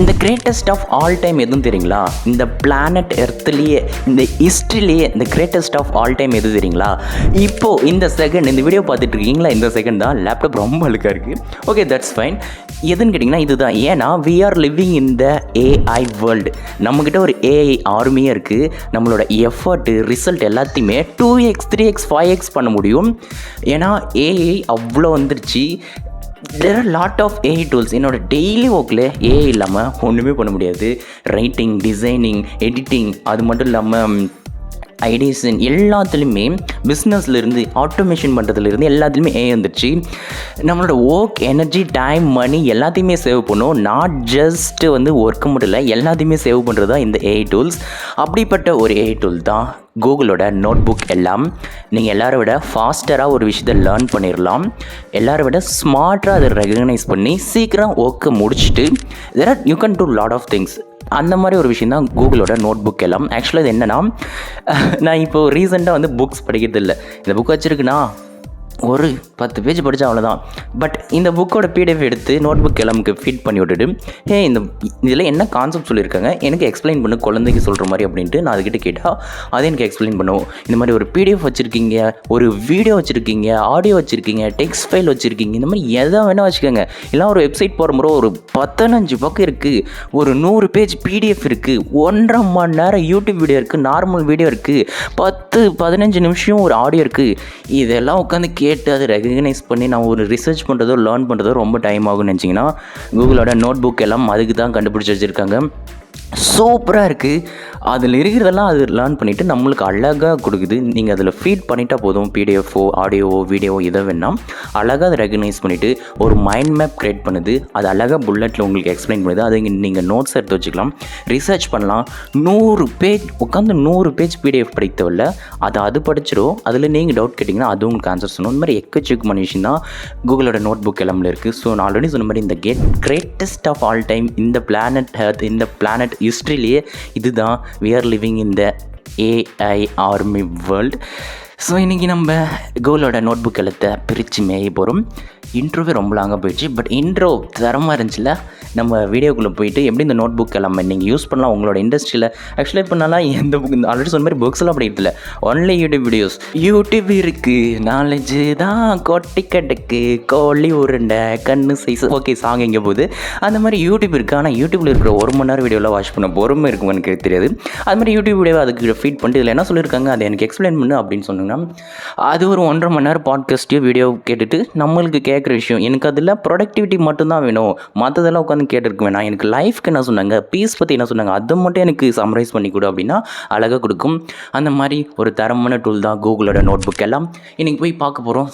இந்த greatest of all time எதுவும் தெரியுங்களா? இந்த பிளானட் எர்த்லேயே, இந்த ஹிஸ்ட்ரிலேயே இந்த கிரேட்டஸ்ட் ஆஃப் ஆல் டைம் எது தெரியுங்களா? இப்போது இந்த செகண்ட் இந்த வீடியோ பார்த்துட்டு இருக்கீங்களா, இந்த செகண்ட் தான் லேப்டாப் ரொம்ப அழுக்காக இருக்குது. Okay, that's fine. எதுன்னு கேட்டிங்கன்னா இதுதான். ஏன்னா we are living in the AI world. நம்மக்கிட்ட ஒரு ஏஐ ஆர்மியே இருக்குது. நம்மளோட எஃபர்ட்டு ரிசல்ட் எல்லாத்தையுமே 2x 3x 5x பண்ண முடியும். ஏன்னா ஏஐ அவ்வளோ வந்துருச்சு. There are lot of AI tools. என்னோட டெய்லி ஒர்க்கில் ஏஐ இல்லாமல் ஒன்றுமே பண்ண முடியாது. ரைட்டிங், டிசைனிங், எடிட்டிங், அது மட்டும் இல்லாமல் ஐடியேஷன் எல்லாத்துலேயுமே, பிஸ்னஸ்லேருந்து ஆட்டோமேஷன் பண்ணுறதுலேருந்து எல்லாத்துலேயுமே ஏஐ வந்துடுச்சு. நம்மளோட ஒர்க், எனர்ஜி, டைம், மணி எல்லாத்தையுமே சேவ் பண்ணும். நாட் ஜஸ்ட் ஒர்க்கு மட்டும் இல்லை, எல்லாத்தையுமே சேவ் பண்ணுறது தான் இந்த ஏஐ டூல்ஸ். அப்படிப்பட்ட ஒரு ஏஐ டூல் தான் கூகுளோட நோட் புக் எல்லாம். நீங்கள் எல்லாரை விட ஃபாஸ்டராக ஒரு விஷயத்தை லேர்ன் பண்ணிடலாம். எல்லாரை விட ஸ்மார்ட்டாக அதை ரெகக்னைஸ் பண்ணி சீக்கிரம் ஒர்க்கை முடிச்சுட்டு you can do lot of things. அந்த மாதிரி ஒரு விஷயம் தான் கூகுளோட நோட் புக் எல்லாம். ஆக்சுவலாக இது என்னென்னா, நான் இப்போது ரீசெண்டாக புக்ஸ் படிக்கிறது இல்லை. இந்த புக் வச்சுருக்குன்னா ஒரு 10 பேஜ் படித்தா அவ்வளோதான். பட் இந்த புக்கோட பிடிஎஃப் எடுத்து நோட் புக் எல்லாமுக்கு ஃபீட் பண்ணி விட்டுட்டு, இதில் என்ன கான்செப்ட் சொல்லியிருக்காங்க எனக்கு எக்ஸ்பிளைன் பண்ணு, குழந்தைக்கு சொல்கிற மாதிரி அப்படின்ட்டு நான் அதுக்கிட்ட கேட்டால் அதை எனக்கு எக்ஸ்பிளைன் பண்ணுவோம். இந்த மாதிரி ஒரு பிடிஎஃப் வச்சுருக்கீங்க, ஒரு வீடியோ வச்சுருக்கீங்க, ஆடியோ வச்சுருக்கீங்க, டெக்ஸ்ட் ஃபைல் வச்சுருக்கீங்க, இந்த மாதிரி எதை வேணால் வச்சுக்கோங்க. இல்லை ஒரு வெப்சைட் போகிற முறை ஒரு 15 பக்கம் இருக்குது, ஒரு 100 பேஜ் பிடிஎஃப் இருக்குது, 1.5 மணி நேரம் யூடியூப் வீடியோ இருக்குது, நார்மல் வீடியோ இருக்குது, 10-15 நிமிஷம் ஒரு ஆடியோ இருக்குது. இதெல்லாம் உட்காந்து கேட்டு அதை ரெகக்னைஸ் பண்ணி நான் ஒரு ரிசர்ச் பண்ணுறதோ லேர்ன் பண்ணுறதோ ரொம்ப டைம் ஆகும்னு நினச்சிங்கன்னா, கூகுளோட நோட் புக் எல்லாம் அதுக்கு தான் கண்டுபிடிச்சி வச்சுருக்காங்க. சூப்பராக இருக்குது. அதில் இருக்கிறதெல்லாம் அது லேர்ன் பண்ணிவிட்டு நம்மளுக்கு அழகாக கொடுக்குது. நீங்கள் அதில் ஃபீட் பண்ணிட்டா போதும். பிடிஎஃபோ, ஆடியோவோ, வீடியோ எதை வேணால் அழகாக அதை ரெகக்னைஸ் பண்ணிவிட்டு ஒரு மைண்ட் மேப் க்ரியேட் பண்ணுது. அது அழகாக புல்லட்டில் உங்களுக்கு எக்ஸ்பிளைன் பண்ணுது. அதை நீங்கள் நோட்ஸ் எடுத்து வச்சுக்கலாம், ரிசர்ச் பண்ணலாம். 100 பேஜ் உட்காந்து 100 பேஜ் பிடிஎஃப் படிக்க தேவையில்ல. அது படிச்சிடும். அதில் நீங்கள் டவுட் கேட்டிங்கன்னா அது உங்களுக்கு ஆன்சர் சொன்னோம். இந்த மாதிரி எக்கச்சக்கமான விஷயம் தான் கூகுளோட நோட் புக் எல்லாமே இருக்குது. ஸோ நான் ஆல்ரெடி சொன்ன மாதிரி இந்த கிரேட்டஸ்ட் ஆஃப் ஆல் டைம், இந்த பிளானட் எர்த், இந்த பிளானட் ஹிஸ்ட்ரியிலேயே இதுதான். we are living in the AI army world. So இன்றைக்கி நம்ம கூகுளோட நோட் புக் எழுத்தை பிரித்து மேய போகிறோம். இன்ட்ரோவே ரொம்ப லாங்காக போயிடுச்சு. பட் இன்ட்ரோ தரமாக இருந்துச்சுல. நம்ம வீடியோக்குள்ளே போயிட்டு எப்படி இந்த நோட் புக் எல்லாமே நீங்கள் யூஸ் பண்ணலாம் உங்களோட இண்டஸ்ட்ரியில். ஆக்சுவலாக இப்போ நல்லா எந்த புக், ஆல்ரெடி சொன்ன மாதிரி புக்ஸ்லாம் அப்படி இல்லை, ஒன்லி யூடியூப் வீடியோஸ். யூடியூப் இருக்குது, நாலேஜு தான் கொட்டி கட்டுக்கு, கோழி உருண்டை, கண்ணு சைஸ். ஓகே, சாங் எங்கே போகுது. அந்த மாதிரி யூடியூப் இருக்குது. ஆனால் யூடியூப்பில் இருக்கிற 1 மணி நேரம் வீடியோவில் வாட்ச் பண்ண பொறுமை இருக்கும் எனக்கு தெரியாது. அது மாதிரி யூடியூப் வீடியோவை அதுக்கு ஃபீட் பண்ணிட்டு இதில் என்ன சொல்லியிருக்காங்க அதை எனக்கு எக்ஸ்பிளைன் பண்ணு அப்படின்னு சொன்னாங்கன்னா, அது ஒரு 1.5 மணி நேரம் பாட்காஸ்ட்டையோ வீடியோ கேட்டுட்டு நம்மளுக்கு கேட்குற விஷயம். எனக்கு அதில் ப்ரொடக்டிவிட்டி மட்டும்தான் வேணும், மற்றதெல்லாம் உட்காந்து கேட்டுருக்க வேணாம். எனக்கு லைஃப்க்கு என்ன சொன்னாங்க, பீஸ் பற்றி என்ன சொன்னாங்க, அதை மட்டும் எனக்கு சம்மரைஸ் பண்ணி கொடு அப்படின்னா அழகாக கொடுக்கும். அந்த மாதிரி ஒரு தரமான டூல் தான் கூகுளோட நோட் புக் எல்லாம். இன்றைக்கி போய் பார்க்க போகிறோம்.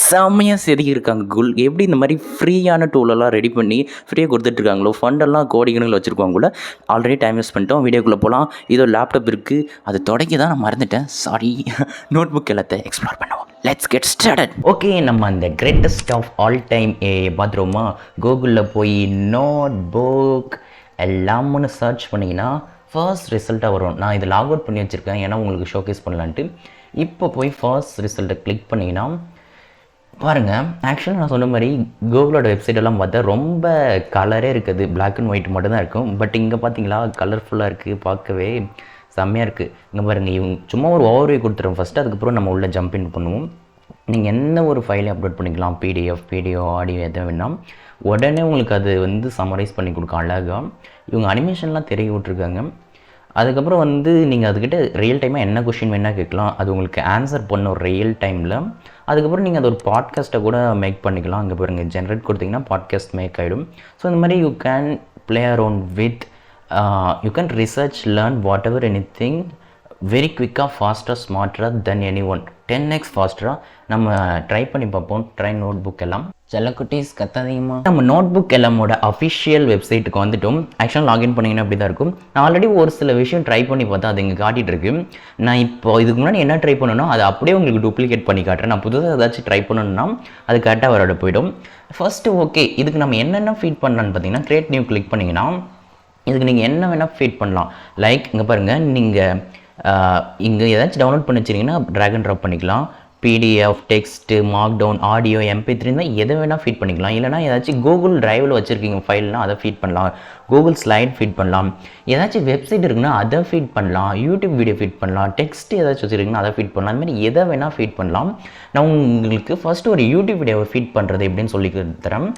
செம்மையாக செதுக்கியிருக்காங்க கூகுள். எப்படி இந்த மாதிரி ஃப்ரீயான டூலெல்லாம் ரெடி பண்ணி ஃப்ரீயாக கொடுத்துட்ருக்காங்களோ, ஃபண்டெல்லாம் கோடிக்கணக்கில் வச்சுருக்காங்களோ. ஆல்ரெடி டைம் வேஸ்ட் பண்ணிட்டோம். வீடியோக்குள்ளே போகலாம். இதோ லேப்டாப் இருக்குது, அது தொடக்கி தான் நான் மறந்துட்டேன், சாரி. நோட் புக் எல்லாத்தையும் எக்ஸ்ப்ளோர் பண்ணுவோம். Let's get started. ஓகே, நம்ம அந்த கிரேட்டஸ்ட் ஆஃப் ஆல் டைம் பார்த்துருவோமா? கூகுளில் போய் நோட் புக் எல்லாம்னு சர்ச் பண்ணிங்கன்னா ஃபர்ஸ்ட் ரிசல்ட்டாக வரும். நான் இதை லாக் அவுட் பண்ணி வச்சுருக்கேன், ஏன்னா உங்களுக்கு ஷோகேஸ் பண்ணலான்ட்டு. இப்போ போய் ஃபர்ஸ்ட் ரிசல்ட்டை கிளிக் பண்ணிங்கன்னா பாருங்கள். ஆக்சுவலாக நான் சொன்ன மாதிரி கூகுளோட வெப்சைட்டெல்லாம் பார்த்தா ரொம்ப கலரே இருக்குது, பிளாக் அண்ட் ஒயிட் மட்டும் தான் இருக்கும். பட் இங்கே பார்த்தீங்களா கலர்ஃபுல்லாக இருக்குது, பார்க்கவே செம்மையாக இருக்குது. இங்கே பாருங்கள், இவங்க சும்மா ஒரு ஓவர்வியூ கொடுத்துருவோம் ஃபஸ்ட்டு, அதுக்கப்புறம் நம்ம உள்ளே ஜம்ப் இன் பண்ணுவோம். நீங்கள் எந்த ஒரு ஃபைலையும் அப்லோட் பண்ணிக்கலாம், பிடிஎஃப், வீடியோ, ஆடியோ எதை வேணால் உடனே உங்களுக்கு அது சம்மரைஸ் பண்ணி கொடுக்கும் அழகாக. இவங்க அனிமேஷன்லாம் தெரிய விட்ருக்காங்க. அதுக்கப்புறம் நீங்கள் அதுக்கிட்ட ரியல் டைமாக என்ன கொஷின் வேணால் கேட்கலாம், அது உங்களுக்கு ஆன்சர் பண்ணும் ரியல் டைமில். அதுக்கப்புறம் நீங்கள் அது ஒரு பாட்காஸ்ட்டை கூட மேக் பண்ணிக்கலாம். அங்கே பாருங்கள், ஜென்ரேட் கொடுத்தீங்கன்னா பாட்காஸ்ட் மேக் ஆகிடும். ஸோ இந்த மாதிரி you can play around with, you can research, learn whatever anything very குவிக்காக, ஃபாஸ்ட்டாக, ஸ்மார்ட்டராக தென் எனி ஒன், 10x ஃபாஸ்டராக. நம்ம ட்ரை பண்ணி பார்ப்போம். ட்ரை நோட் புக் எல்லாம். செல்லக்குட்டீஸ் கத்தாதீங்கம்மா. நம்ம நோட் புக் எல்லாமோட அஃபிஷியல் வெப்சைட்டுக்கு வந்துட்டோம். ஆக்சுவலாக லாகின் பண்ணிங்கன்னா அப்படி தான் இருக்கும். நான் ஆல்ரெடி ஒரு சில விஷயம் ட்ரை பண்ணி பார்த்தா அது இங்கே காட்டிகிட்டு இருக்கு. நான் இப்போ இதுக்கு முன்னாடி என்ன ட்ரை பண்ணணும் அதை அப்படியே உங்களுக்கு டூப்ளிகேட் பண்ணி காட்டுறேன். நான் புதுசாக ஏதாச்சும் ட்ரை பண்ணணும்னா அது கரெக்டாக வரோட போய்டும். ஃபஸ்ட்டு ஓகே, இதுக்கு நம்ம என்னென்ன ஃபீட் பண்ணலான்னு பார்த்தீங்கன்னா, கிரியேட் நியூ கிளிக் பண்ணிங்கன்னா இதுக்கு நீங்கள் என்ன வேணால் ஃபீட் பண்ணலாம். லைக் இங்கே பாருங்கள், நீங்கள் இங்கே ஏதாச்சும் டவுன்லோட் பண்ணி வச்சிங்கன்னா ட்ராக் அண்ட் ட்ராப் பண்ணிக்கலாம். பிடிஎஃப், டெக்ஸ்ட்டு, மார்க்டவுன், ஆடியோ, MP3 இந்த மாதிரி எதை வேணால் ஃபீட் பண்ணிக்கலாம். இல்லைனா ஏதாச்சும் கூகுள் டிரைவில் வச்சுருக்கீங்க ஃபைல்னால் அதை ஃபீட் பண்ணலாம். கூகுள் ஸ்லைட் ஃபீட் பண்ணலாம். ஏதாச்சும் வெப்சைட் இருக்குன்னா அதை ஃபீட் பண்ணலாம். யூடியூப் வீடியோ ஃபீட் பண்ணலாம். டெக்ஸ்ட் ஏதாச்சும் வச்சுருக்குன்னா அதை ஃபீட் பண்ணலாம். அந்த மாதிரி எதை வேணால் ஃபீட் பண்ணலாம். நான் உங்களுக்கு ஃபஸ்ட்டு ஒரு யூடியூப் வீடியோவை ஃபீட் பண்ணுறது எப்படின்னு சொல்லி தரேன்.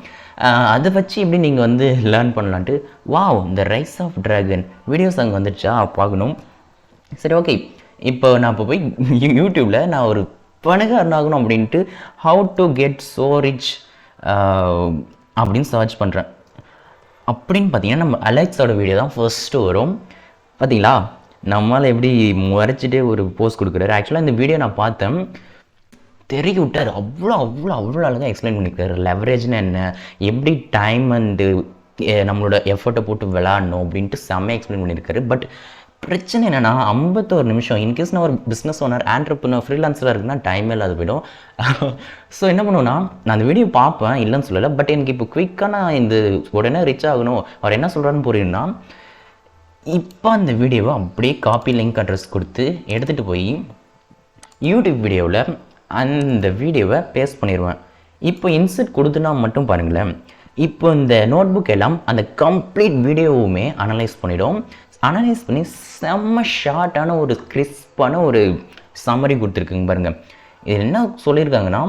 அதை வச்சு எப்படி நீங்கள் வந்து லேர்ன் பண்ணலான்ட்டு. வாவ், இந்த ரைஸ் ஆஃப் ட்ராகன் வீடியோஸ் அங்கே வந்துடுச்சா பார்க்கணும். சரி, ஓகே. இப்போ நான் இப்போ போய் யூடியூப்பில் நான் ஒரு பணக்காரன் ஆகணும் அப்படின்ட்டு how to get so rich அப்படின்னு சர்ச் பண்ணுறேன். அப்படின்னு பார்த்தீங்கன்னா நம்ம அலெக்ஸோட வீடியோ தான் ஃபர்ஸ்ட்டு வரும். பார்த்தீங்களா, நம்மளால் எப்படி முறைச்சிட்டே ஒரு போஸ்ட் கொடுக்குறாரு. ஆக்சுவலாக இந்த வீடியோ நான் பார்த்தேன், தெரிய விட்டார். அவ்வளோ அழகாக எக்ஸ்பிளைன் பண்ணியிருக்காரு. லெவரேஜ்னு என்ன, எப்படி டைம் அண்டு நம்மளோட எஃபர்ட்டை போட்டு விளாடணும் அப்படின்ட்டு செம்மையாக எக்ஸ்பிளைன் பண்ணியிருக்காரு. பட் பிரச்சனை என்னென்னா 51 நிமிஷம். இன்கேஸ் நான் ஒரு பிஸ்னஸ் ஓனர், ஆண்டர்ப்ரனர், ஃப்ரீலான்ஸராக இருக்குன்னா டைமே இல்லாத போயிடும். ஸோ என்ன பண்ணுவேன்னா, நான் அந்த வீடியோ பார்ப்பேன், இல்லைன்னு சொல்லலை. பட் எனக்கு இப்போ குயிக்காக நான் இந்த உடனே ரிச் ஆகணும், அவர் என்ன சொல்கிறாருன்னு புரியுதுன்னா, இப்போ அந்த வீடியோவை அப்படியே காப்பி லிங்க் அட்ரஸ் கொடுத்து எடுத்துகிட்டு போய் யூடியூப் வீடியோவில் அந்த வீடியோவை பேஸ்ட் பண்ணிடுவேன். இப்போ இன்சர்ட் கொடுத்துனா மட்டும் பாருங்களேன், இப்போ இந்த நோட் புக் எல்லாம் அந்த கம்ப்ளீட் வீடியோவுமே அனலைஸ் பண்ணிடும். அனலைஸ் பண்ணி செம்ம ஷார்ட்டான ஒரு கிறிஸ்பான ஒரு சம்மரி கொடுத்துருக்குங்க பாருங்கள். இது என்ன சொல்லியிருக்காங்கன்னா,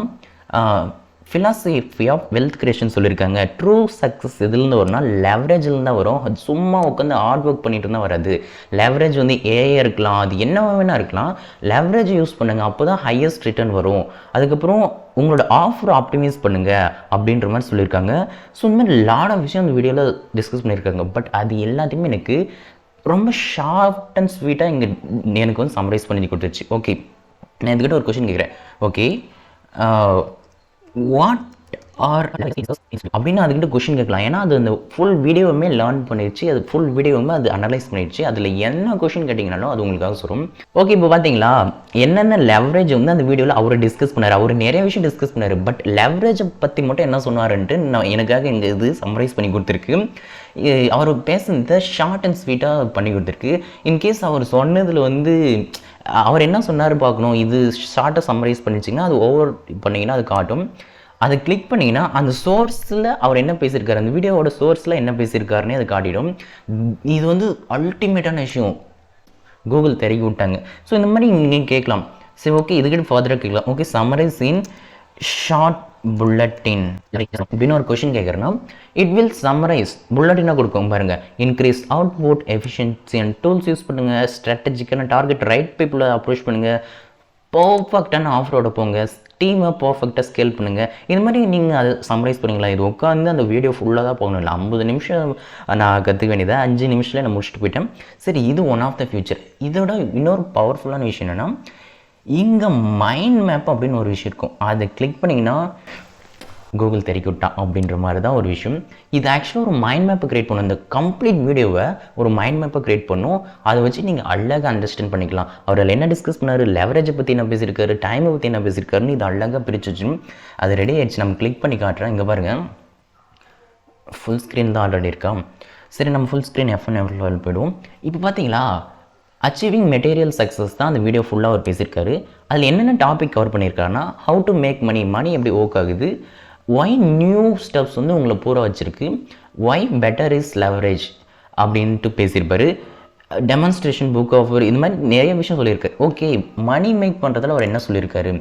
ஃபிலாசபி ஆஃப் வெல்த் கிரியேஷன் சொல்லியிருக்காங்க. ட்ரூ சக்ஸஸ் எதுலேருந்து வரும்னா லெவரேஜில் தான் வரும். அது சும்மா உட்காந்து ஹார்ட் ஒர்க் பண்ணிட்டு இருந்தால் வராது. லெவரேஜ் வந்து ஏஐ இருக்கலாம், அது என்ன வேணா இருக்கலாம். லெவரேஜ் யூஸ் பண்ணுங்கள், அப்போ தான் ஹையஸ்ட் ரிட்டர்ன் வரும். அதுக்கப்புறம் உங்களோட ஆஃபர் ஆப்டிமைஸ் பண்ணுங்கள் அப்படின்ற மாதிரி சொல்லியிருக்காங்க. ஸோ இந்த மாதிரி லாட் ஆஃப் விஷயம் அந்த வீடியோவில் டிஸ்கஸ் பண்ணியிருக்காங்க. பட் அது எல்லாத்தையுமே எனக்கு ரொம்ப ஷார்ட் அண்ட் ஸ்வீட்டாக இங்கே எனக்கு வந்து சம்மரைஸ் பண்ணி கொடுத்துருச்சு. ஓகே, நான் இதுக்கிட்ட ஒரு கொஷின் கேட்குறேன். ஓகே, வாட் ஆர் அப்படின்னு அதுக்கிட்ட கொஷின் கேட்கலாம். ஏன்னா அது அந்த ஃபுல் வீடியோவுமே லேர்ன் பண்ணிடுச்சு, அது ஃபுல் வீடியோவுமே அது அனலைஸ் பண்ணிடுச்சு. அதில் என்ன கொஷின் கேட்டிங்கனாலும் அது உங்களுக்காக சொல்லும். ஓகே, இப்போ பார்த்தீங்களா என்னென்ன லெவரேஜ் வந்து அந்த வீடியோவில் அவர் டிஸ்கஸ் பண்ணார். அவர் நிறைய விஷயம் டிஸ்கஸ் பண்ணார். பட் லெவரேஜை பற்றி மட்டும் என்ன சொன்னார்ன்ட்டு நான் எனக்காக இங்கே இது சம்மரைஸ் பண்ணி கொடுத்துருக்கு. அவர் பேசுனதை ஷார்ட் அண்ட் ஸ்வீட்டாக பண்ணி கொடுத்துருக்கு. இன்கேஸ் அவர் சொன்னதில் வந்து அவர் என்ன சொன்னார் பார்க்கணும். இது ஷார்ட்டாக சம்மரைஸ் பண்ணிச்சிங்கன்னா அது ஓவர் பண்ணிங்கன்னா அது காட்டும். அதை கிளிக் பண்ணிங்கன்னா அந்த சோர்ஸில் அவர் என்ன பேசியிருக்காரு, அந்த வீடியோவோட சோர்ஸில் என்ன பேசியிருக்காருன்னே அது காட்டிடும். இது வந்து அல்டிமேட்டான விஷயம் கூகுள் தெரிய விட்டாங்க. ஸோ இந்த மாதிரி நீங்கள் கேட்கலாம். சரி, ஓகே, இதுக்கிட்ட ஃபர்தராக கேட்கலாம். Okay, summarise in short bullet அப்படின்னு ஒரு கொஷின் கேட்குறேன்னா, இட் வில் சம்மரைஸ் புல்லட்டினாக கொடுக்கும் பாருங்கள். Increase output efficiency and tools use பண்ணுங்கள், ஸ்ட்ராட்டஜிக்கான டார்கெட் ரைட் பீப்புளை அப்ரோச் பண்ணுங்கள், பர்ஃபெக்டான ஆஃபரோட போங்க, டீமை பர்ஃபெக்டாக ஸ்கேல் பண்ணுங்கள். இந்த மாதிரி நீங்கள் அதை சம்மரைஸ் பண்ணிங்களா. இது உட்காந்து அந்த வீடியோ ஃபுல்லாக தான் போகணும். இல்லை 50 நிமிஷம் நான் கற்றுக்க வேண்டியதை 5 நிமிஷத்தில் நான் முடிச்சுட்டு போயிட்டேன். சரி, இது ஒன் ஆஃப் த ஃபியூச்சர். இதோட இன்னொரு பவர்ஃபுல்லான விஷயம் என்னென்னா, இங்கே மைண்ட் மேப் அப்படின்னு ஒரு விஷயம் இருக்கும். அதை கிளிக் பண்ணிங்கன்னா கூகுள் தெறிக்கி விட்டான் அப்படின்ற மாதிரி தான் ஒரு விஷயம். இது ஆக்சுவலாக ஒரு மைண்ட் மேப்பை க்ரியேட் பண்ணும். இந்த கம்ப்ளீட் வீடியோவை ஒரு மைண்ட் மேப்பை க்ரியேட் பண்ணும். அதை வச்சு நீங்கள் அழகாக அண்டர்ஸ்டாண்ட் பண்ணிக்கலாம். அவர் என்ன டிஸ்கஸ் பண்ணார், லெவரேஜை பற்றி என்ன பேசியிருக்காரு, டைமை பற்றி என்ன பேசியிருக்காருன்னு இது அழகாக பிரித்து வச்சு அது ரெடி ஆகிடுச்சு. நம்ம கிளிக் பண்ணி காட்டுறேன். இங்கே பாருங்கள், ஃபுல் ஸ்க்ரீன் தான் ஆல்ரெடி இருக்கா. சரி, நம்ம ஃபுல் ஸ்க்ரீன் F1 போய்டுவோம். இப்போ பார்த்தீங்களா, அச்சீவிங் மெட்டீரியல் சக்ஸஸ் தான் அந்த வீடியோ ஃபுல்லாக அவர் பேசியிருக்காரு. அதில் என்னென்ன டாபிக் கவர் பண்ணியிருக்காருன்னா, ஹவு டு மேக் மணி எப்படி ஒர்க் ஆகுது, ஒய் நியூ ஸ்டெப்ஸ் வந்து உங்களை பூரா வச்சுருக்கு, ஒய் பெட்டர் இஸ் லெவரேஜ் அப்படின்ட்டு பேசியிருப்பார். டெமான்ஸ்ட்ரேஷன், புக் ஆஃபர், இந்த மாதிரி நிறைய விஷயம் சொல்லியிருக்காரு. ஓகே, மணி மேக் பண்ணுறதுல அவர் என்ன சொல்லியிருக்காரு,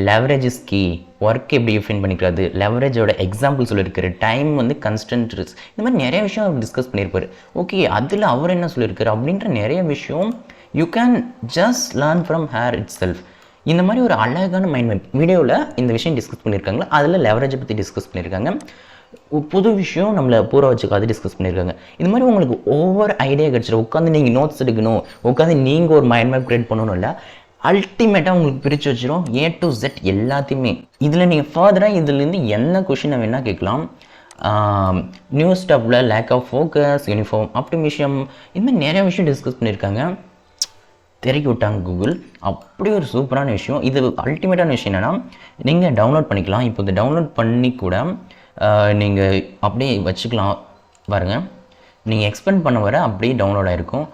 லெவரேஜ் இஸ் கீ, ஒர்க் எப்படி டிஃபைன் பண்ணிக்கிறது, லெவரேஜோட எக்ஸாம்பிள் சொல்லியிருக்காரு, டைம் வந்து கன்ஸ்டன்ட் ரிஸ்க், இந்த மாதிரி நிறைய விஷயம் அவர் டிஸ்கஸ் பண்ணியிருப்பார். ஓகே, அதில் அவர் என்ன சொல்லியிருக்காரு அப்படின்ற நிறைய விஷயம் you can just learn from hair it self. இந்த மாதிரி ஒரு அழகான மைண்ட் மேப் வீடியோவில் இந்த விஷயம் டிஸ்கஸ் பண்ணியிருக்காங்களா. அதில் லெவரேஜை பற்றி டிஸ்கஸ் பண்ணியிருக்காங்க. புது விஷயம் நம்மளை பூரா வச்சுக்க அது டிஸ்கஸ் பண்ணியிருக்காங்க. இந்த மாதிரி உங்களுக்கு ஒவ்வொரு ஐடியா கிடச்சிடும். உட்காந்து நீங்கள் நோட்ஸ் எடுக்கணும், உட்காந்து நீங்கள் ஒரு மைண்ட் மேப் க்ரியேட் பண்ணணும் இல்லை, அல்டிமேட்டாக உங்களுக்கு பிரித்து வச்சிடும் A to Z எல்லாத்தையுமே. இதில் நீங்கள் ஃபர்தராக இதுலேருந்து என்ன கொஷினை வேணால் கேட்கலாம். நியூ ஸ்டெப்பில் லேக் ஆஃப் ஃபோக்கஸ், யூனிஃபார்ம் ஆப்டிமிஷம், இந்த மாதிரி நிறைய விஷயம் டிஸ்கஸ் பண்ணியிருக்காங்க. திறக்கி விட்டாங்க கூகுள். அப்படி ஒரு சூப்பரான விஷயம். இது அல்டிமேட்டான விஷயம் என்னென்னா, நீங்கள் டவுன்லோட் பண்ணிக்கலாம். இப்போ இந்த டவுன்லோட் பண்ணி கூட நீங்கள் அப்படியே வச்சுக்கலாம் பாருங்கள். நீங்கள் எக்ஸ்பெண்ட் பண்ண வர அப்படியே டவுன்லோட் ஆகிருக்கும்.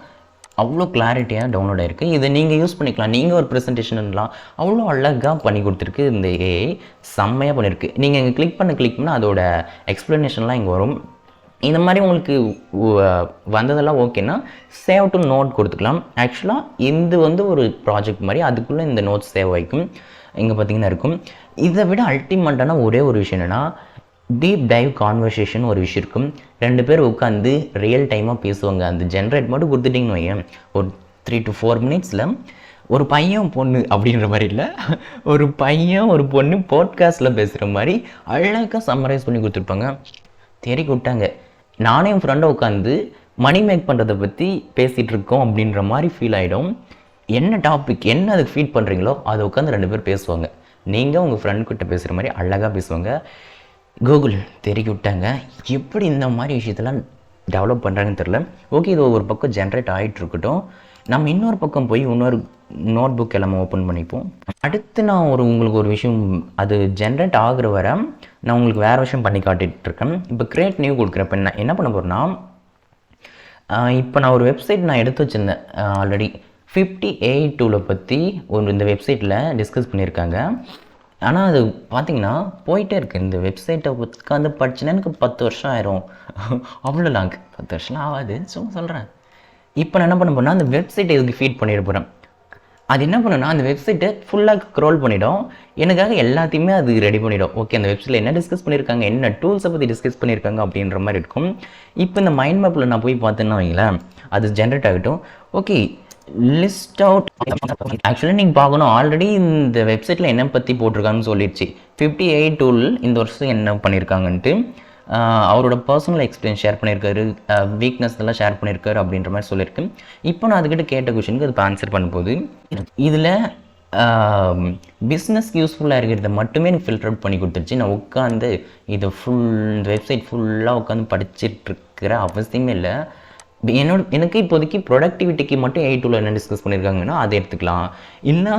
அவ்வளோ கிளாரிட்டியாக டவுன்லோட் ஆகிருக்கு. இதை நீங்கள் யூஸ் பண்ணிக்கலாம். நீங்கள் ஒரு ப்ரெசன்டேஷன்லாம் அவ்வளோ அழகாக பண்ணி கொடுத்துருக்கு. இந்த ஏஐ செம்மையாக பண்ணியிருக்கு. நீங்கள் இங்கே கிளிக் பண்ணால் அதோட எக்ஸ்ப்ளனேஷன்லாம் இங்கே வரும். இந்த மாதிரி உங்களுக்கு வந்ததெல்லாம் ஓகேன்னா சேவ் டு நோட் கொடுத்துக்கலாம். ஆக்சுவலாக இது வந்து ஒரு ப்ராஜெக்ட் மாதிரி, அதுக்குள்ளே இந்த நோட்ஸ் சேவ் ஆகிக்கும். இங்கே பார்த்தீங்கன்னா இருக்கும். இதை விட அல்டிமேட்டான ஒரே ஒரு விஷயம் என்னென்னா, டீப் டைவ் கான்வர்சேஷன் ஒரு விஷயம் இருக்கும். 2 பேர் உட்காந்து ரியல் டைமாக பேசுவாங்க. அந்த ஜென்ரேட் மட்டும் கொடுத்துட்டிங்கன்னு வையேன், ஒரு 3 to 4 மினிட்ஸில் ஒரு பையன் பொண்ணு அப்படின்ற மாதிரி இல்லை, ஒரு பையன் ஒரு பொண்ணு பாட்காஸ்ட்டில் பேசுகிற மாதிரி அழகாக சம்மரைஸ் பண்ணி கொடுத்துருப்பாங்க. தெரி விட்டாங்க. நானே என் ஃப்ரெண்டை உட்காந்து மணி மேக் பண்ணுறதை பற்றி பேசிகிட்டு இருக்கோம் அப்படின்ற மாதிரி ஃபீல் ஆகிடும். என்ன டாபிக் என்ன அதுக்கு ஃபீட் பண்ணுறீங்களோ அதை உட்காந்து 2 பேர் பேசுவாங்க. நீங்கள் உங்கள் ஃப்ரெண்ட்கிட்ட பேசுகிற மாதிரி அழகாக பேசுவாங்க. கூகுள் தெரிய விட்டாங்க. எப்படி இந்த மாதிரி விஷயத்தெல்லாம் டெவலப் பண்ணுறாங்கன்னு தெரில. ஓகே, இது ஒரு பக்கம் ஜென்ரேட் ஆகிட்டு இருக்கட்டும். நம்ம இன்னொரு பக்கம் போய் இன்னொரு நோட் புக் எல்லாமே ஓப்பன் பண்ணிப்போம். அடுத்து நான் உங்களுக்கு ஒரு விஷயம், அது ஜென்ரேட் ஆகிற வர நான் உங்களுக்கு வேறு விஷயம் பண்ணி காட்டிகிட்ருக்கேன். இப்போ கிரியேட் நியூ கொடுக்குறேன். இப்போ நான் என்ன பண்ண போகிறேன்னா, இப்போ நான் ஒரு வெப்சைட் நான் எடுத்து வச்சுருந்தேன் ஆல்ரெடி. 50 AI டூலை பற்றி இந்த வெப்சைட்டில் டிஸ்கஸ் பண்ணியிருக்காங்க. ஆனால் அது பார்த்திங்கன்னா போயிட்டே இருக்குது. இந்த வெப்சைட்டை உட்காந்து படிச்சுன்னா எனக்கு 10 வருஷம் ஆயிரும். அவ்வளோ லாங் 10 வருஷம்லாம் ஆகாது, சும்மா சொல்கிறேன். இப்போ நான் என்ன பண்ண போகிறேன்னா, அந்த வெப்சைட்டை இதுக்கு ஃபீட் பண்ணிட போகிறேன். அது என்ன பண்ணுன்னா, அந்த வெப்சைட்டை ஃபுல்லாக ஸ்க்ரோல் பண்ணிவிடும். எனக்காக எல்லாத்தையுமே அது ரெடி பண்ணிவிடும். ஓகே, அந்த வெப்சைட்டில் என்ன டிஸ்கஸ் பண்ணியிருக்காங்க, என்ன டூல்ஸை பற்றி டிஸ்கஸ் பண்ணியிருக்காங்க அப்படின்ற மாதிரி இருக்கும். இப்போ இந்த மைண்ட் மேப்பில் நான் போய் பார்த்தேன்னா வைங்களேன், அது ஜென்ரேட் ஆகட்டும். Okay, list out. ஆக்சுவலி நீங்கள் பார்க்கணும், ஆல்ரெடி இந்த வெப்சைட்டில் என்ன பற்றி போட்டிருக்காங்கன்னு சொல்லிடுச்சு. 50 AI டூல் இந்த வருஷம் என்ன பண்ணியிருக்காங்கன்ட்டு அவரோட பர்சனல் எக்ஸ்பீரியன்ஸ் ஷேர் பண்ணியிருக்காரு, வீக்னஸ் எல்லாம் ஷேர் பண்ணியிருக்காரு அப்படின்ற மாதிரி சொல்லியிருக்கு. இப்போ நான் அதுக்கிட்ட கேட்ட கொஷனுக்கு அது ஆன்சர் பண்ணும்போது இதில் பிஸ்னஸ்க்கு யூஸ்ஃபுல்லாக இருக்கிறத மட்டுமே எனக்கு ஃபில்டர் அவுட் பண்ணி கொடுத்துருச்சு. நான் உட்காந்து இதை இந்த வெப்சைட் ஃபுல்லாக உட்காந்து படிச்சிட்ருக்கிற அவசியமே இல்லை. எனக்கு இப்போதைக்கு ப்ரொடக்டிவிட்டிக்கு மட்டும் AI டூல் என்ன டிஸ்கஸ் பண்ணியிருக்காங்கன்னா அதை எடுத்துக்கலாம். இல்லை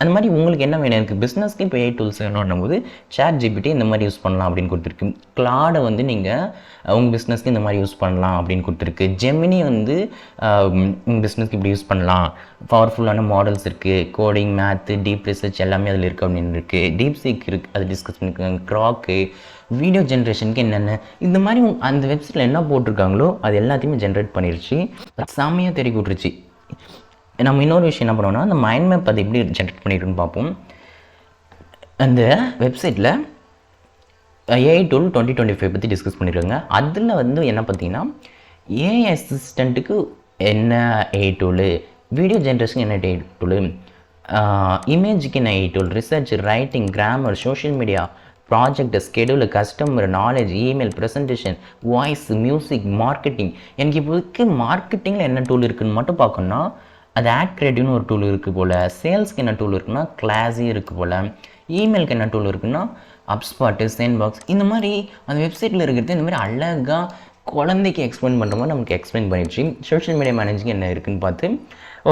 அந்த மாதிரி உங்களுக்கு என்ன வேணும், எனக்கு பிஸ்னஸ்க்கு இப்போ AI டூல்ஸ் வேணும்னும் போது ChatGPT இந்த மாதிரி யூஸ் பண்ணலாம் அப்படின்னு கொடுத்துருக்கு. கிளாடை வந்து நீங்கள் உங்கள் பிஸ்னஸ்க்கு இந்த மாதிரி யூஸ் பண்ணலாம் அப்படின்னு கொடுத்துருக்கு. ஜெமினி வந்து பிஸ்னஸ்க்கு இப்படி யூஸ் பண்ணலாம், பவர்ஃபுல்லான மாடல்ஸ் இருக்குது, கோடிங், மேத்து, டீப் ரிசர்ச் எல்லாமே அதில் இருக்குது அப்படின்னு இருக்குது. டீப் சீக் இருக்குது, அது டிஸ்கஸ் பண்ணியிருக்காங்க. க்ராக்கு வீடியோ ஜென்ரேஷனுக்கு என்னென்ன இந்த மாதிரி அந்த வெப்சைட்டில் என்ன போட்டிருக்காங்களோ அது எல்லாத்தையுமே ஜென்ரேட் பண்ணிருச்சு. செம்மையாக தெரிய விட்டுருச்சு. நம்ம இன்னொரு விஷயம் என்ன பண்ணுவோம்னா, அந்த மைண்ட் மேப் அதை எப்படி ஜென்ரேட் பண்ணியிருக்குன்னு பார்ப்போம். அந்த வெப்சைட்டில் AI டூல் 2025 பற்றி டிஸ்கஸ் பண்ணியிருக்காங்க. அதில் வந்து என்ன பார்த்தீங்கன்னா, AI அசிஸ்டண்ட்டுக்கு என்ன AI டூலு, வீடியோ ஜென்ரேஷனுக்கு என்ன AI டூலு, இமேஜுக்கு என்ன AI tool, research, writing, grammar, social media, project, schedule, customer, knowledge, email, presentation, voice, music, marketing. எனக்கு இப்போதைக்கு மார்க்கெட்டிங்கில் என்ன டூல் இருக்குதுன்னு மட்டும் பார்க்கணுன்னா அது ஆக்ட்ரேடிவ்னு ஒரு டூல் இருக்குது போல். சேல்ஸ்க்கு என்ன டூல் இருக்குன்னா கிளாஸி இருக்குது போல். இமெயிலுக்கு என்ன டூல் இருக்குன்னா அப்ஸ்பாட்டு, சேண்ட்பாக்ஸ். இந்த மாதிரி அந்த வெப்சைட்டில் இருக்கிறது இந்த மாதிரி அழகாக குழந்தைக்கு எக்ஸ்பிளைன் பண்ணுற மாதிரி நமக்கு எக்ஸ்பிளைன் பண்ணிடுச்சு. சோஷியல் மீடியா மேனேஜிங் என்ன இருக்குதுன்னு பார்த்து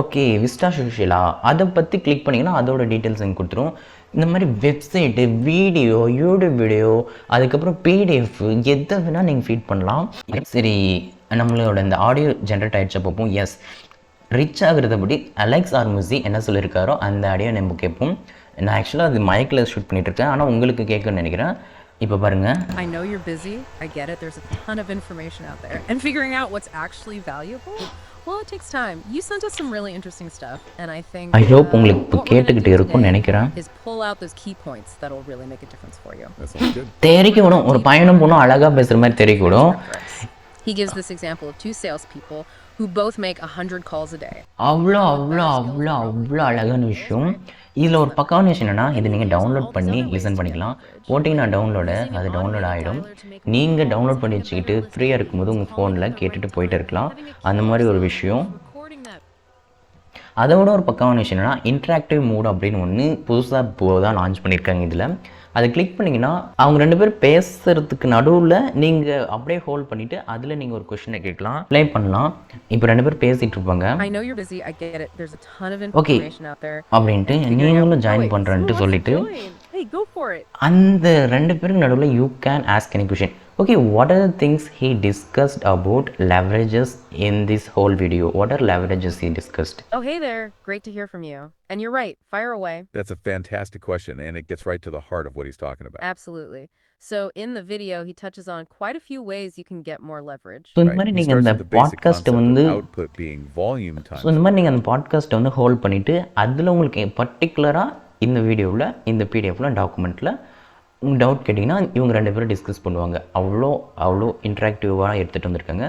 ஓகே விஸ்டா சோஷியலா அதை பற்றி கிளிக் பண்ணிங்கன்னா அதோட டீட்டெயில்ஸ் எனக்கு கொடுத்துரும். இந்த மாதிரி வெப்சைட்டு, வீடியோ, யூடியூப் வீடியோ, அதுக்கப்புறம் PDF எதை வேணால் நீங்கள் ஃபீட் பண்ணலாம். சரி, நம்மளோட இந்த ஆடியோ ஜென்ரேட் ஆகிடுச்ச பார்ப்போம். எஸ், ரிச் ஆகிறத பற்றி அலெக்ஸ் ஆர்முசி என்ன சொல்லியிருக்காரோ அந்த ஆடியோ நம்ம கேட்போம். நான் ஆக்சுவலாக அது மைக்கில் ஷூட் பண்ணிகிட்ருக்கேன், ஆனால் உங்களுக்கு கேட்கணும்னு நினைக்கிறேன். இப்போ பாருங்கள். I know you're busy. I get it. There's a ton of information out there. And figuring out what's actually valuable, well, it takes time. You sent us some really interesting stuff, and I think I hope உங்களுக்கு இப்போ கேட்டுக்கிட்டே இருக்கும்னு நினைக்கிறேன். Is pull out those key points that'll really make a difference for you. That sounds good. தெரிக்க விடும், ஒரு பையனும் பொண்ணும் அழகாக பேசுகிற மாதிரி தெரிக்க விடும். He gives this example of 2 salespeople who both make 100 calls a day. அவ்வளோ அழகான விஷயம். இதில் ஒரு பக்கான விஷயம் என்னென்னா, இதை நீங்கள் டவுன்லோட் பண்ணி லிசன் பண்ணிக்கலாம். போட்டிங்கன்னா டவுன்லோடு, அது டவுன்லோட் ஆகிடும். நீங்கள் டவுன்லோட் பண்ணி வச்சுக்கிட்டு ஃப்ரீயாக இருக்கும்போது உங்கள் ஃபோனில் கேட்டுட்டு போயிட்டு இருக்கலாம். அந்த மாதிரி ஒரு விஷயம். அதோட ஒரு பக்கான விஷயம் என்னென்னா, இன்ட்ராக்டிவ் மோட் அப்படின்னு ஒன்று புதுசாக இப்போதான் லான்ச் பண்ணியிருக்காங்க. இதில் அதை கிளிக் பண்ணிங்கன்னா அவங்க 2 பேர் பேசுகிறதுக்கு நடுவில் நீங்கள் அப்படியே ஹோல்ட் பண்ணிவிட்டு அதில் நீங்கள் ஒரு கொஷினை கேட்கலாம், ப்ளே பண்ணலாம். இப்போ 2 பேர் பேசிகிட்டு இருப்பாங்க. ஓகே அப்படின்ட்டு நீங்களும் ஜாயின் பண்ணுறேன்ட்டு சொல்லிவிட்டு அந்த 2 பேருக்கு நடுவில் you can ask any question. Okay, what are the things he discussed about leverages in this whole video? What are leverages he discussed? Oh, hey there. Great to hear from you. And you're right. Fire away. That's a fantastic question, and it gets right to the heart of what he's talking about. Absolutely. So, in the video, he touches on quite a few ways you can get more leverage. So இந்த Right. மாதிரி He நீங்கள் starts இந்த with the basic பாட்காஸ்ட்டை concept வந்து of output being volume so times. இந்த மாதிரி நீங்கள் அந்த பாட்காஸ்ட்டை வந்து ஹோல்ட் பண்ணிவிட்டு அதில் உங்களுக்கு பர்டிகுலராக இந்த வீடியோவில் இந்த பிடிஎஃப்பில் டாக்குமெண்ட்டில் உங்கள் டவுட் கேட்டிங்கன்னா இவங்க 2 பேரும் டிஸ்கஸ் பண்ணுவாங்க. அவ்வளோ இன்ட்ராக்டிவாக எடுத்துகிட்டு வந்திருக்காங்க.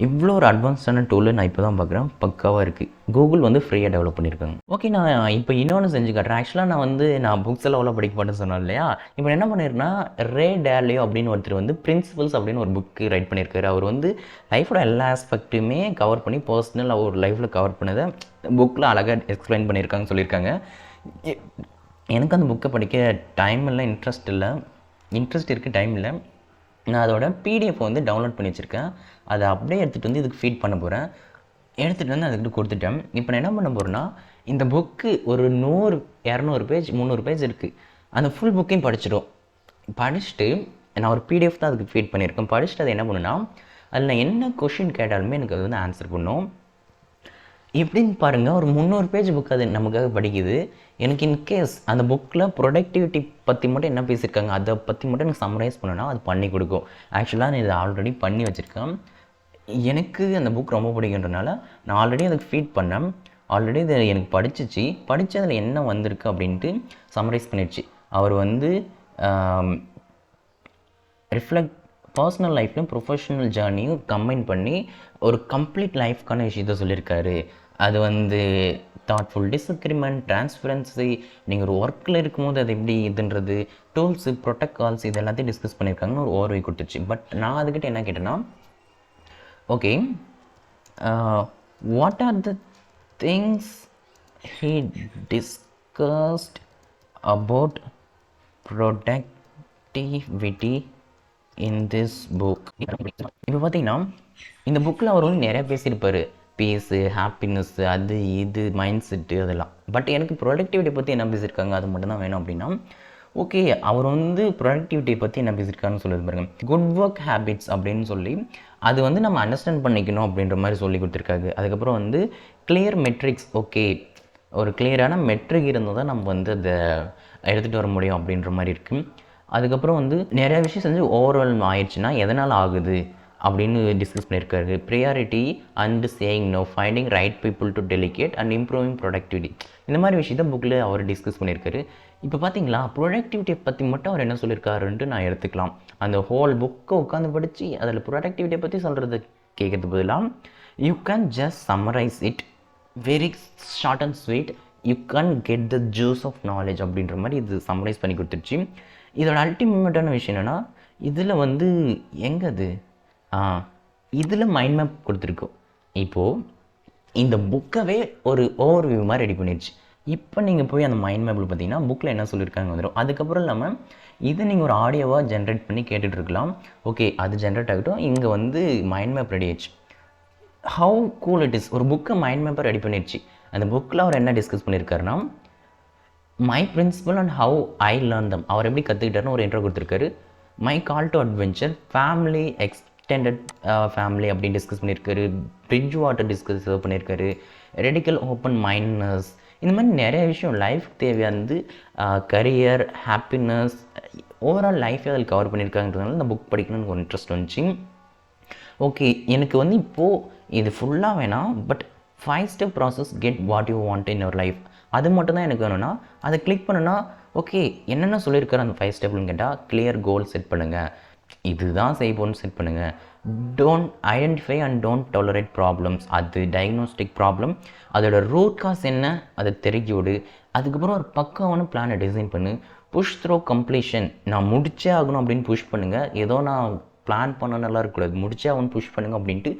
இவ்வளோ ஒரு அட்வான்ஸ்டான டூலு நான் இப்போ தான் பார்க்குறேன். பக்காவாக இருக்குது. கூகுள் வந்து ஃப்ரீயாக டெவலப் பண்ணியிருக்காங்க. ஓகே, நான் இப்போ இன்னொன்று செஞ்சு காட்டுறேன். ஆக்சுவலாக நான் புக்ஸ் எல்லாம் அவ்வளோ படிக்க மாட்டேன்னு சொன்னேன் இல்லையா? இப்போ என்ன பண்ணியிருக்கேன்னா, ரே டேலியோ அப்படின்னு ஒருத்தர் வந்து பிரின்சிபல்ஸ் அப்படின்னு ஒரு புக்கு ரைட் பண்ணியிருக்காரு. அவர் வந்து லைஃபோட எல்லா ஆஸ்பெக்ட்டுமே கவர் பண்ணி பர்சனல் அவர் லைஃப்பில் கவர் பண்ணதை புக்கில் அழகாக எக்ஸ்பிளைன் பண்ணியிருக்காங்கன்னு சொல்லியிருக்காங்க. எனக்கு அந்த புக்கை படிக்க டைம் இல்லை, இன்ட்ரெஸ்ட் இருக்குது, டைம் இல்லை. நான் அதோட பிடிஎஃப் வந்து டவுன்லோட் பண்ணி வச்சுருக்கேன். அதை அப்படியே எடுத்துகிட்டு வந்து இதுக்கு ஃபீட் பண்ண போகிறேன். எடுத்துகிட்டு வந்து அதுக்கிட்ட கொடுத்துட்டேன். இப்போ நான் என்ன பண்ண போகிறேன்னா, இந்த புக்கு ஒரு 100, 200 பேஜ், 300 பேஜ் இருக்குது. அந்த ஃபுல் புக்கையும் படிச்சுட்டு நான் ஒரு பிடிஎஃப் தான் அதுக்கு ஃபீட் பண்ணியிருக்கேன். படிச்சுட்டு அதை என்ன பண்ணுன்னா, அதில் நான் என்ன கொஷின் கேட்டாலுமே எனக்கு அது வந்து ஆன்சர் பண்ணும். எப்படின்னு பாருங்கள், ஒரு 300 பேஜ் புக் அது நமக்காக படிக்குது. எனக்கு இன்கேஸ் அந்த புக்கில் ப்ரொடக்டிவிட்டி பற்றி மட்டும் என்ன பேசியிருக்காங்க அதை பற்றி மட்டும் எனக்கு சம்மரைஸ் பண்ணணும்னா அது பண்ணி கொடுக்கும். ஆக்சுவலாக நான் இதை ஆல்ரெடி பண்ணி வச்சுருக்கேன். எனக்கு அந்த புக் ரொம்ப பிடிக்குன்றனால நான் ஆல்ரெடி அதுக்கு ஃபீட் பண்ணேன். ஆல்ரெடி இதை எனக்கு படித்து அதில் என்ன வந்திருக்கு அப்படின்ட்டு சம்மரைஸ் பண்ணிடுச்சு. அவர் வந்து ரிஃப்ளெக்ட் பர்சனல் லைஃப்லையும் ப்ரொஃபஷனல் ஜேர்னியும் கம்பைன் பண்ணி ஒரு கம்ப்ளீட் லைஃப்க்கான விஷயத்தை சொல்லியிருக்காரு. அது வந்து தாட்ஃபுல் டிஸ்அக்ரிமெண்ட், டிரான்ஸ்பரன்சி, நீங்கள் ஒரு ஒர்க்கில் இருக்கும்போது அது எப்படி இதுன்றது, டூல்ஸு, ப்ரோட்டோகால்ஸ், இது எல்லாத்தையும் டிஸ்கஸ் பண்ணியிருக்காங்கன்னு ஒரு ஓவர்வியூ கொடுத்துருச்சு. பட் நான் அதுக்கிட்ட என்ன கேட்டேன்னா, okay, what are the things he discussed about productivity in this book. இப்போ பார்த்தீங்கன்னா இந்த புக்கில் அவர் வந்து நிறையா பேசியிருப்பார். பீஸு, ஹாப்பினஸ்ஸு, அது இது மைண்ட் செட்டு அதெல்லாம். பட் எனக்கு ப்ரொடக்டிவிட்டி பற்றி என்ன பேசியிருக்காங்க அது மட்டும் தான் வேணும் அப்படின்னா, ஓகே, அவர் வந்து ப்ரொடக்டிவிட்டியை பற்றி என்ன பேசியிருக்காருன்னு சொல்லுது பாருங்க. குட் ஒர்க் ஹேபிட்ஸ் அப்படின்னு சொல்லி அது வந்து நம்ம அண்டர்ஸ்டாண்ட் பண்ணிக்கணும் அப்படின்ற மாதிரி சொல்லி கொடுத்துருக்காங்க. அதுக்கப்புறம் வந்து கிளியர் மெட்ரிக்ஸ், ஓகே, ஒரு கிளியரான மெட்ரிக் இருந்தால் தான் நம்ம வந்து அதை எடுத்துகிட்டு வர முடியும் அப்படின்ற மாதிரி இருக்குது. அதுக்கப்புறம் வந்து நிறையா விஷயம் செஞ்சு ஓவர்வெல்ம் ஆயிடுச்சுன்னா எதனால் ஆகுது அப்படின்னு டிஸ்கஸ் பண்ணியிருக்காரு. Priority and saying no, finding right people to delegate and improving productivity, இந்த மாதிரி விஷயத்த புக்கில் அவர் டிஸ்கஸ் பண்ணியிருக்காரு. இப்போ பார்த்தீங்களா, ப்ரொடக்டிவிட்டியை பற்றி மட்டும் அவர் என்ன சொல்லியிருக்காருன்ட்டு நான் எடுத்துக்கலாம். அந்த ஹோல் புக்கை உட்காந்து படித்து அதில் ப்ரொடக்டிவிட்டியை பற்றி சொல்கிறது கேட்கறது பதிலாக you can just summarise it very short and sweet, you can get the juice of knowledge அப்படின்ற மாதிரி இது சம்மரைஸ் பண்ணி கொடுத்துருச்சு. இதோட அல்டிமேட்டான விஷயம் என்னென்னா, இதில் வந்து எங்கது இதில் மைண்ட் மேப் கொடுத்துருக்கோம். இப்போது இந்த புக்கவே ஒரு ஓவர்வியூ மாதிரி ரெடி பண்ணிடுச்சு. இப்போ நீங்கள் போய் அந்த மைண்ட் மேப்பில் பார்த்தீங்கன்னா புக்கில் என்ன சொல்லியிருக்காங்க வந்துடும். அதுக்கப்புறம் இல்லாமல் இதை நீங்கள் ஒரு ஆடியோவாக ஜென்ரேட் பண்ணி கேட்டுட்ருக்கலாம். ஓகே, அது ஜென்ரேட் ஆகிட்டோம். இங்கே வந்து மைண்ட் மேப் ரெடி ஆயிடுச்சு. ஹவு கூல் இட் இஸ், ஒரு புக்கை மைண்ட் மேப்பை ரெடி பண்ணிடுச்சு. அந்த புக்கில் அவர் என்ன டிஸ்கஸ் பண்ணியிருக்காருன்னா, my principle and how I learn them, அவர் எப்படி கற்றுக்கிட்டாருன்னு ஒரு இன்ட்ரோ கொடுத்துருக்காரு. My call to adventure, family, extended family அப்படின்னு டிஸ்கஸ் பண்ணியிருக்காரு. பிரிட்ஜ் வாட்டர் டிஸ்கஸ் பண்ணியிருக்காரு. ரெடிக்கல் ஓப்பன் மைண்ட்னஸ், இந்த மாதிரி நிறைய விஷயம் லைஃப் தேவையானது, கரியர், ஹாப்பினஸ், ஓவரால் லைஃபே அதில் கவர் பண்ணியிருக்காங்கன்றதுனால இந்த புக் படிக்கணும்னு ஒரு இன்ட்ரெஸ்ட் வந்துச்சு. ஓகே, எனக்கு வந்து இப்போது இது ஃபுல்லாக வேணாம், but 5 step process get what you want in your life, அது மட்டும் தான் எனக்கு வேணும்னா அதை கிளிக் பண்ணுன்னா, ஓகே, என்னென்ன சொல்லியிருக்காரு அந்த 5 ஸ்டெப்னு கேட்டால், கிளியர் கோல் செட் பண்ணுங்கள், இதுதான் செய்வோன்னு செட் பண்ணுங்கள். Don't identify and don't tolerate problems, அது டயக்னோஸ்டிக் ப்ராப்ளம், அதோட ரூட் காஸ் என்ன அதை தெரிஞ்சு விடு. அதுக்கப்புறம் ஒரு பக்காவான பிளானை டிசைன் பண்ணு. புஷ் த்ரோ கம்ப்ளீஷன், நான் முடிச்சே ஆகணும் அப்படின்னு புஷ் பண்ணுங்கள். ஏதோ நான் பிளான் பண்ண நல்லா இருக்கக்கூடாது, முடிச்சே ஆகணும் புஷ் பண்ணுங்க அப்படின்ட்டு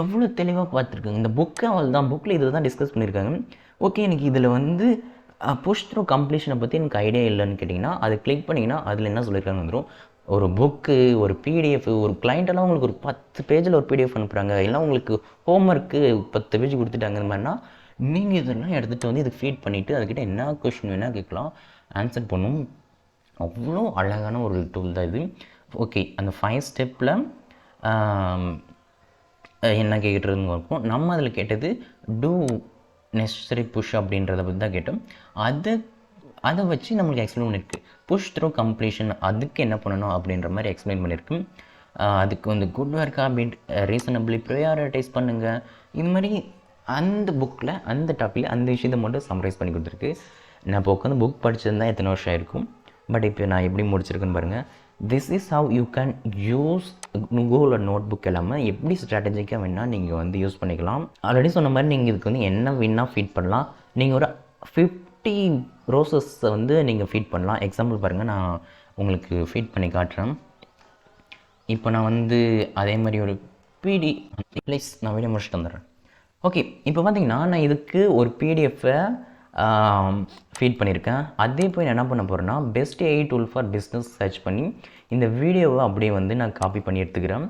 எவ்வளோ தெளிவாக பார்த்துருக்குங்க இந்த புக்கை. அவள் தான் புக்கில் இதில் தான் டிஸ்கஸ் பண்ணியிருக்காங்க. ஓகே, எனக்கு இதில் வந்து புஷ் த்ரூ கம்ப்ளீஷனை பற்றி எனக்கு ஐடியா இல்லைன்னு கேட்டிங்கன்னா அதை கிளிக் பண்ணிங்கன்னா அதில் என்ன சொல்லியிருக்காங்க வந்துடும். ஒரு புக்கு, ஒரு பிடிஎஃப், ஒரு கிளைண்ட்டெல்லாம் உங்களுக்கு ஒரு 10 பேஜில் ஒரு பிடிஎஃப் அனுப்புகிறாங்க, இல்லை உங்களுக்கு ஹோம்ஒர்க்கு 10 பேஜ் கொடுத்துட்டாங்க. இந்த மாதிரினா நீங்கள் இதெல்லாம் எடுத்துகிட்டு வந்து இதுக்கு ஃபீட் பண்ணிவிட்டு அதுக்கிட்ட என்ன கொஷின் வேணால் கேட்கலாம், ஆன்சர் பண்ணும். அவ்வளோ அழகான ஒரு டூல் தான் இது. ஓகே, அந்த 5 ஸ்டெப்பில் என்ன கேட்டுருன்னு இருக்கும். நம்ம அதில் கேட்டது டூ நெசசரி புஷ் அப்படின்றத பற்றி தான் கேட்டோம். அதை வச்சு நம்மளுக்கு எக்ஸ்பிளைன் பண்ணியிருக்கு. புஷ் த்ரூ கம்ப்ளீஷன் அதுக்கு என்ன பண்ணணும் அப்படின்ற மாதிரி எக்ஸ்பிளைன் பண்ணியிருக்கு. அதுக்கு வந்து good work habit, reasonably prioritize பண்ணுங்கள். இது மாதிரி அந்த புக்கில் அந்த டாப்பிக்கில் அந்த விஷயத்தை மட்டும் சம்மரைஸ் பண்ணி கொடுத்துருக்கு. நான் இப்போ உட்காந்து புக் படிச்சிருந்தா எத்தனை வருஷம் ஆயிருக்கும். பட் இப்போ நான் எப்படி முடிச்சிருக்கேன்னு பாருங்கள். This is how you can use கூகுளோட நோட் புக் எல்லாமே எப்படி ஸ்ட்ராட்டஜிக்காக வேணால் நீங்கள் வந்து யூஸ் பண்ணிக்கலாம். ஆல்ரெடி சொன்ன மாதிரி நீங்கள் இதுக்கு வந்து என்ன வேணால் ஃபீட் பண்ணலாம். நீங்கள் ஒரு 50 ரோசஸை வந்து நீங்கள் ஃபீட் பண்ணலாம். எக்ஸாம்பிள் பாருங்கள், நான் உங்களுக்கு ஃபீட் பண்ணி காட்டுறேன். இப்போ நான் வந்து அதே மாதிரி ஒரு பிடி ப்ளீஸ் நான் வீடியோ முடிச்சுட்டு வந்துடுறேன். ஓகே, இப்போ பார்த்தீங்கன்னா நான் இதுக்கு ஒரு பிடிஎஃப்பை ஃபீட் பண்ணியிருக்கேன். அதே போய் நான் என்ன பண்ண போகிறேன்னா best AI tool for business search பண்ணி இந்த வீடியோவை அப்படியே வந்து நான் காப்பி பண்ணி எடுத்துக்கிறேன்.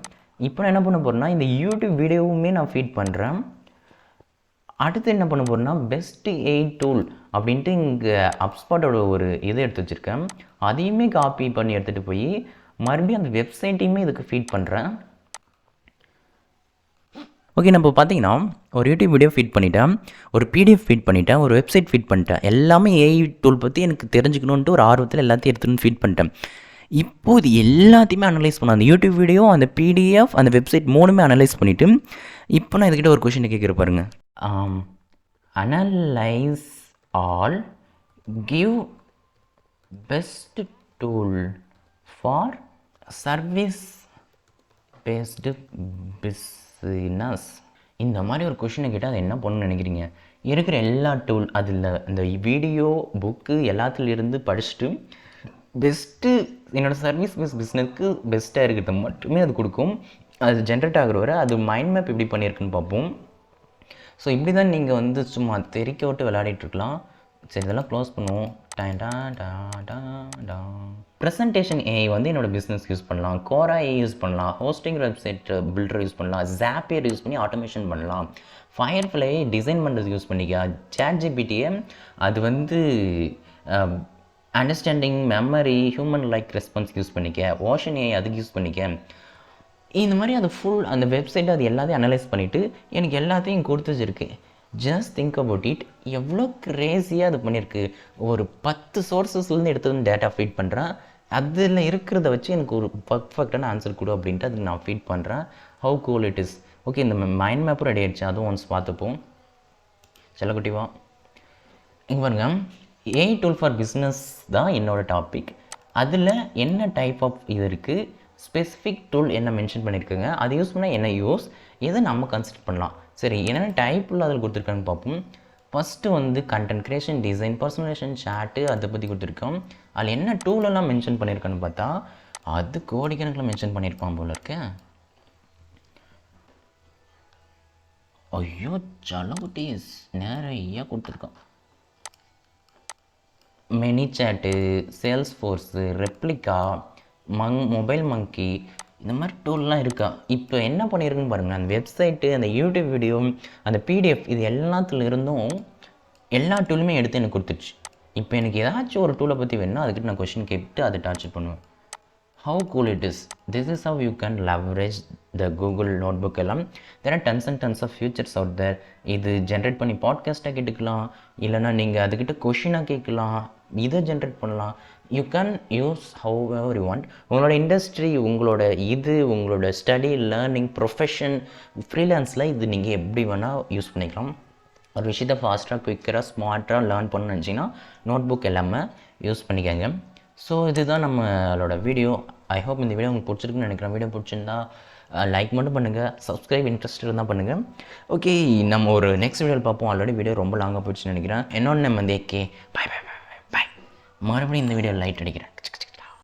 இப்போ நான் என்ன பண்ண போகிறேன்னா இந்த யூடியூப் வீடியோவுமே நான் ஃபீட் பண்ணுறேன். அடுத்து என்ன பண்ண போகிறேன்னா பெஸ்ட் AI டூல் அப்படின்ட்டு இங்கே அப்ஸ்பாட்டோட ஒரு இதை எடுத்து வச்சுருக்கேன். அதையுமே காப்பி பண்ணி எடுத்துகிட்டு போய் மறுபடியும் அந்த வெப்சைட்டையுமே இதுக்கு ஃபீட் பண்ணுறேன். ஓகே, நம்ம பார்த்தீங்கன்னா ஒரு யூடியூப் வீடியோ ஃபீட் பண்ணிட்டேன், ஒரு பிடிஎஃப் ஃபீட் பண்ணிட்டேன், ஒரு வெப்சைட் ஃபீட் பண்ணிட்டேன். எல்லாமே AI டூல் பற்றி எனக்கு தெரிஞ்சுக்கணுன்ட்டு ஒரு ஆர்வத்தில் எல்லாத்தையும் எடுத்துன்னு ஃபீட் பண்ணிட்டேன். இப்போது இது எல்லாத்தையுமே அனலைஸ் பண்ண அந்த யூடியூப் வீடியோ, அந்த பிடிஎஃப், அந்த வெப்சைட் 3மே அனலைஸ் பண்ணிவிட்டு இப்போ நான் இதுக்கிட்ட ஒரு கொஷினை கேட்குற பாருங்க. Analyse all, give best tool for service based business. இந்த மாதிரி ஒரு கொஷினை கேட்டால் அது என்ன பண்ணணும்னு நினைக்கிறீங்க? இருக்கிற எல்லா டூல் அதில் இந்த வீடியோ புக்கு எல்லாத்துலேருந்து படிச்சுட்டு பெஸ்ட்டு என்னோடய சர்வீஸ் பேஸ் பிஸ்னஸ்க்கு பெஸ்ட்டாக இருக்கிறது மட்டுமே அது கொடுக்கும். அது ஜென்ரேட் ஆகிற வரை அது மைண்ட் மேப் எப்படி பண்ணியிருக்குன்னு பார்ப்போம். ஸோ இப்படி தான் நீங்கள் வந்து சும்மா தெறிக்க விட்டு விளையாடிட்டுருக்கலாம். சரி, இதெல்லாம் க்ளோஸ் பண்ணுவோம். ப்ரெசன்டேஷன் AI வந்து என்னோடய பிஸ்னஸ் யூஸ் பண்ணலாம், கோரா AI யூஸ் பண்ணலாம், ஹோஸ்டிங் வெப்சைட் பில்டர் யூஸ் பண்ணலாம், ஜாப்பியர் யூஸ் பண்ணி ஆட்டோமேஷன் பண்ணலாம், ஃபயர்ஃப்ளை டிசைன் பண்ணுறது யூஸ் பண்ணிக்க, ChatGPT-யை அது வந்து understanding memory human like response use பண்ணிக்க, ஓஷன் AI அதுக்கு யூஸ் பண்ணிக்க. இந்த மாதிரி அது ஃபுல் அந்த வெப்சைட்டை அது எல்லாத்தையும் அனலைஸ் பண்ணிவிட்டு எனக்கு எல்லாத்தையும் கொடுத்து வச்சுருக்கு. ஜஸ்ட் திங்க் அபவுட் இட், எவ்வளோ க்ரேஸியாக அது பண்ணியிருக்கு. ஒரு 10 சோர்ஸஸ்லேருந்து எடுத்து வந்து டேட்டா ஃபீட் பண்ணுறேன். அதில் இருக்கிறத வச்சு எனக்கு ஒரு பர்ஃபெக்டான ஆன்சர் கொடு அப்படின்ட்டு அதுக்கு நான் ஃபீட் பண்ணுறேன். How cool it is. Okay, இந்த மைண்ட் மேப்பும் ரெடி ஆகிடுச்சு. அதுவும் ஒன்ஸ் பார்த்துப்போம். செல்லக்குட்டிவா இங்கே பாருங்க, AI டூல் ஃபார் பிஸ்னஸ் தான் என்னோடய டாபிக். அதில் என்ன டைப் ஆஃப் இது இருக்குது, ஸ்பெசிஃபிக் டூல் என்ன மென்ஷன் பண்ணியிருக்குங்க, அது யூஸ் பண்ணால் என்ன யூஸ், எதை நம்ம கன்சிடர் பண்ணலாம். சரி, என்னென்ன டைப்பில் அதில் கொடுத்துருக்கான்னு பார்ப்போம். ஃபஸ்ட்டு வந்து கண்டென்ட் க்ரியேஷன், டிசைன், பர்சனலைசேஷன், சாட்டு அதை பற்றி கொடுத்துருக்கோம். அதில் என்ன டூலெல்லாம் மென்ஷன் பண்ணியிருக்கான்னு பார்த்தா அது கோடிக்கணக்கில் மென்ஷன் பண்ணியிருப்பான் போல இருக்கு. ஐயோ ஜலகுட்டீஸ் நிறைய கொடுத்துருக்கோம். மெனி சாட்டு, சேல்ஸ் ஃபோர்ஸு, ரெப்ளிகா, மொபைல் மங்கி, இந்த மாதிரி டூல்லாம் இருக்கா. இப்போ என்ன பண்ணியிருக்குன்னு பாருங்கள். அந்த வெப்சைட்டு, அந்த யூடியூப் வீடியோ, அந்த பிடிஎஃப் இது எல்லாத்துல இருந்தும் எல்லா டூலுமே எடுத்து எனக்கு கொடுத்துருச்சு. இப்போ எனக்கு ஏதாச்சும் ஒரு டூலை பற்றி வேணும்னா அதுக்கிட்ட நான் கொஷின் கேட்டு அதை டார்ச்சர் பண்ணுவேன். How cool it is. This is how you can leverage the Google notebook எல்லாம். There are tons and tons of futures out there. இது ஜென்ரேட் பண்ணி பாட்காஸ்ட்டாக கேட்டுக்கலாம், இல்லைனா நீங்கள் அதுக்கிட்ட கொஷினாக கேட்கலாம், இதை ஜென்ரேட் பண்ணலாம். You can use however you want. உங்களோட இண்டஸ்ட்ரி, உங்களோட ஸ்டடி, லேர்னிங், ப்ரொஃபஷன், ஃப்ரீலான்ஸில் இது நீங்கள் எப்படி வேணால் யூஸ் பண்ணிக்கலாம். ஒரு விஷயத்தை ஃபாஸ்ட்டாக, குயிக்கராக, ஸ்மார்ட்டாக லேர்ன் பண்ணணும்னு நினச்சிங்கன்னா நோட் புக் எல்லாமே யூஸ் பண்ணிக்கோங்க. ஸோ இதுதான் நம்மளோட வீடியோ. ஐ ஹோப் இந்த வீடியோ உங்களுக்கு பிடிச்சிருக்குன்னு நினைக்கிறேன். வீடியோ பிடிச்சிருந்தா லைக் மட்டும் பண்ணுங்கள், சப்ஸ்கிரைப் இன்ட்ரெஸ்ட் இருந்தால் பண்ணுங்கள். ஓகே, நம்ம ஒரு நெக்ஸ்ட் வீடியோவில் பார்ப்போம். ஆல்ரெடி வீடியோ ரொம்ப லாங்காக போயிடுச்சுன்னு நினைக்கிறேன். என்னோட நம்ம வந்து பாய் பாய் பாய் பாய். மறுபடியும் இந்த வீடியோ லைட் அடிக்கிறேன்.